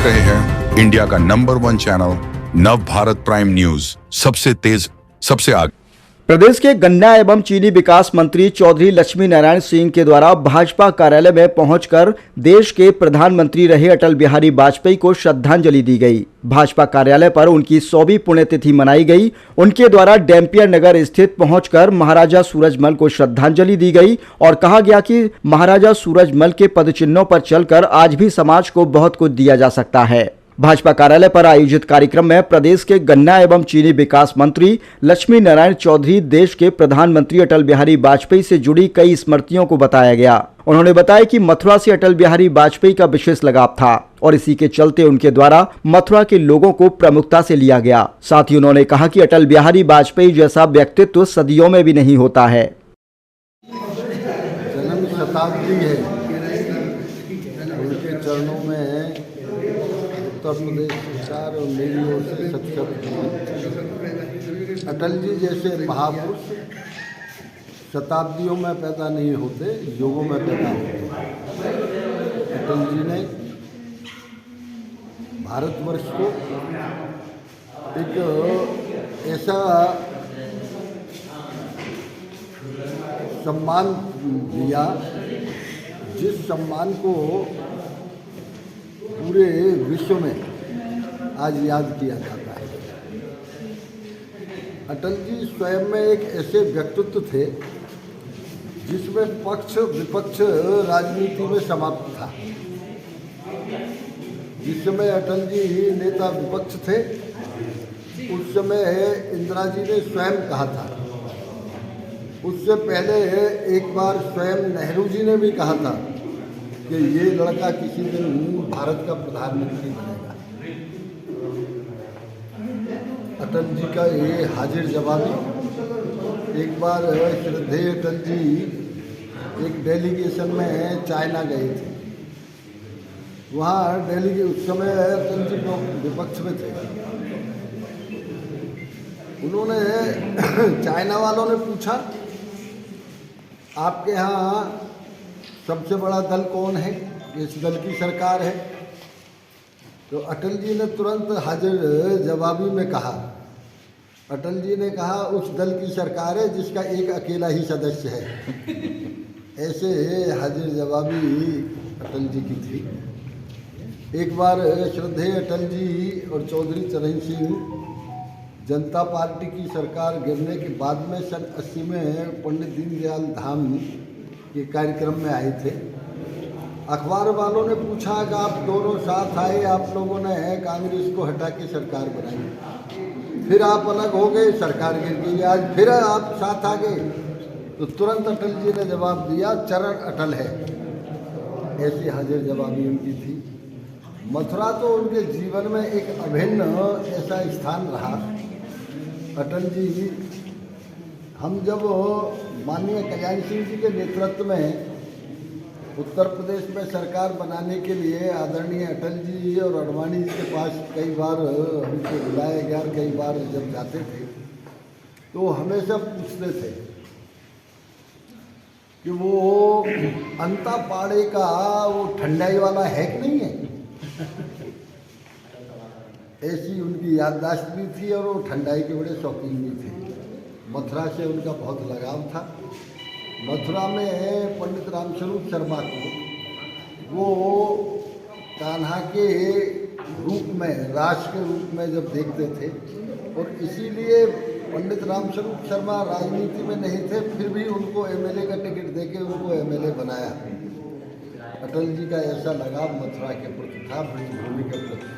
देख रहे हैं इंडिया का नंबर 1 चैनल नव भारत प्राइम न्यूज, सबसे तेज सबसे आगे। प्रदेश के गन्ना एवं चीनी विकास मंत्री चौधरी लक्ष्मी नारायण सिंह के द्वारा भाजपा कार्यालय में पहुंचकर देश के प्रधानमंत्री रहे अटल बिहारी वाजपेयी को श्रद्धांजलि दी गई। भाजपा कार्यालय पर उनकी 100वीं पुण्यतिथि मनाई गई। उनके द्वारा डैम्पियर नगर स्थित पहुंचकर महाराजा सूरजमल को श्रद्धांजलि दी गई और कहा गया कि महाराजा सूरजमल के पदचिन्हों पर चलकर आज भी समाज को बहुत कुछ दिया जा सकता है। भाजपा कार्यालय पर आयोजित कार्यक्रम में प्रदेश के गन्ना एवं चीनी विकास मंत्री लक्ष्मी नारायण चौधरी देश के प्रधानमंत्री अटल बिहारी वाजपेयी से जुड़ी कई स्मृतियों को बताया गया। उन्होंने बताया कि मथुरा से अटल बिहारी वाजपेयी का विशेष लगाव था और इसी के चलते उनके द्वारा मथुरा के लोगों को प्रमुखता से लिया गया। साथ ही उन्होंने कहा कि अटल बिहारी वाजपेयी जैसा व्यक्तित्व सदियों में भी नहीं होता है। जन्म शताब्दी है, उनके चरणों में उत्तर प्रदेश सरकार और मेरी ओर से सत अटल जी जैसे महापुरुष शताब्दियों में पैदा नहीं होते, युगों में पैदा होते। अटल जी ने भारतवर्ष को एक ऐसा सम्मान दिया जिस सम्मान को पूरे विश्व में आज याद किया जाता है। अटल जी स्वयं में एक ऐसे व्यक्तित्व थे जिसमें पक्ष विपक्ष राजनीति में समाप्त था। जिस समय अटल जी नेता विपक्ष थे उस समय इंदिरा जी ने स्वयं कहा था। उससे पहले एक बार स्वयं नेहरू जी ने भी कहा था कि ये लड़का किसी दिन भारत का प्रधानमंत्री बनेगा। अटल जी का ये हाजिर जवाबी। एक बार श्रद्धेय अटल जी एक डेलीगेशन में चाइना गए थे। वहाँ उस समय अटल जी विपक्ष में थे। उन्होंने चाइना वालों ने पूछा, आपके यहाँ सबसे बड़ा दल कौन है, इस दल की सरकार है? तो अटल जी ने तुरंत हाजिर जवाबी में कहा, अटल जी ने कहा उस दल की सरकार है जिसका एक अकेला ही सदस्य है। ऐसे हाजिर जवाबी अटल जी की थी। एक बार श्रद्धेय अटल जी और चौधरी चरण सिंह जनता पार्टी की सरकार गिरने के बाद में सन 80 में पंडित दीनदयाल धाम के कार्यक्रम में आए थे। अखबार वालों ने पूछा कि आप दोनों साथ आए, आप लोगों ने कांग्रेस को हटा के सरकार बनाई, फिर आप अलग हो गए, सरकार गिर गई, आज फिर आप साथ आ गए। तो तुरंत अटल जी ने जवाब दिया, चरण अटल है। ऐसी हाजिर जवाबी उनकी थी। मथुरा तो उनके जीवन में एक अभिन्न ऐसा स्थान रहा। अटल जी, हम जब माननीय कल्याण सिंह जी के नेतृत्व में उत्तर प्रदेश में सरकार बनाने के लिए आदरणीय अटल जी और अडवाणी जी के पास कई बार हमको बुलाया गया। कई बार जब जाते थे तो हमेशा पूछते थे कि वो अंता पाड़े का वो ठंडाई वाला है कि नहीं है। ऐसी उनकी याददाश्त भी थी और वो ठंडाई के बड़े शौकीन भी थे। मथुरा से उनका बहुत लगाव था। मथुरा में पंडित रामस्वरूप शर्मा को वो कान्हा के रूप में, रास के रूप में जब देखते थे, और इसीलिए पंडित रामस्वरूप शर्मा राजनीति में नहीं थे, फिर भी उनको एमएलए का टिकट देके उनको एमएलए बनाया। अटल जी का ऐसा लगाव मथुरा के प्रति था, ब्रजभूमि के प्रति।